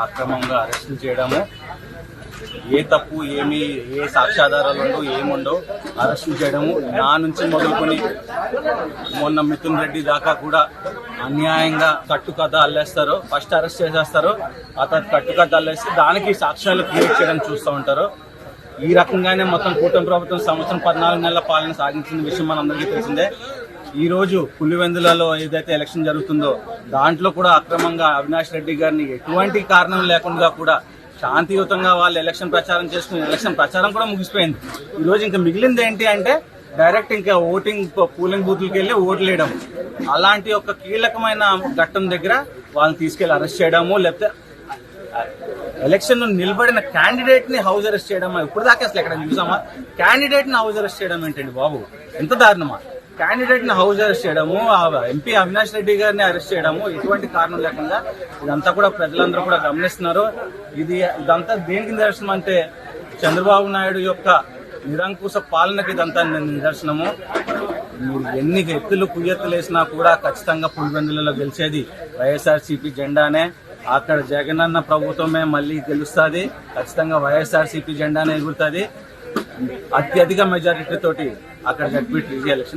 అక్రమంగా అరెస్టులు చేయడము, ఏ తప్పు ఏమి ఏ సాక్ష్యాధారాలు ఉండవు ఏముండవు అరెస్టులు చేయడము, నా నుంచి మొదలుకొని మొన్న మిథున్ రెడ్డి దాకా కూడా అన్యాయంగా కట్టుకథ అల్లేస్తారు. ఫస్ట్ అరెస్ట్ చేసేస్తారు, అతను కట్టుకథ అల్లేసి దానికి సాక్ష్యాలు క్రియేట్ చేయడం చూస్తూ ఉంటారు. ఈ రకంగానే మొత్తం కూటమి ప్రభుత్వం సంవత్సరం 14 నెలల పాలన సాగించిన విషయం మనందరికీ తెలిసిందే. ఈ రోజు పులివెందులలో ఏదైతే ఎలక్షన్ జరుగుతుందో దాంట్లో కూడా అక్రమంగా అవినాష్ రెడ్డి గారిని ఎటువంటి కారణం లేకుండా కూడా శాంతియుతంగా వాళ్ళు ఎలక్షన్ ప్రచారం చేసుకుని ఎలక్షన్ ప్రచారం కూడా ముగిసిపోయింది. ఈ రోజు ఇంకా మిగిలింది ఏంటి అంటే డైరెక్ట్ ఇంకా పోలింగ్ బూత్లకు వెళ్ళి ఓట్లు వేయడం. అలాంటి ఒక కీలకమైన ఘట్టం దగ్గర వాళ్ళని తీసుకెళ్లి అరెస్ట్ చేయడము, లేకపోతే ఎలక్షన్ నిలబడిన క్యాండిడేట్ ని హౌస్ అరెస్ట్ చేయడం. ఇప్పుడు దాకా అసలు ఎక్కడ చూసామా? క్యాండిడేట్ ని హౌస్ అరెస్ట్ చేయడం ఏంటండి బాబు, ఎంత దారుణమా? క్యాండిడేట్ ని హౌస్ అరెస్ట్ చేయడము, ఎంపీ అవినాష్ రెడ్డి గారిని అరెస్ట్ చేయడము, ఎటువంటి కారణం లేకుండా ఇదంతా కూడా ప్రజలందరూ కూడా గమనిస్తున్నారు. ఇదంతా దేనికి నిదర్శనం అంటే చంద్రబాబు నాయుడు యొక్క నిరంకుశ పాలనకి ఇదంతా నిదర్శనము. మీరు ఎన్ని ఎత్తులు కుయ్యెత్తులు వేసినా కూడా ఖచ్చితంగా పులివెందులలో గెలిచేది వైఎస్ఆర్సీపీ జెండానే. అక్కడ జగనన్న ప్రభుత్వమే మళ్ళీ గెలుస్తుంది. ఖచ్చితంగా వైఎస్ఆర్సీపీ జెండానే ఎగురుతుంది. అత్యధిక మెజారిటీ తోటి అక్కడ జడ్పీ ఎలక్షన్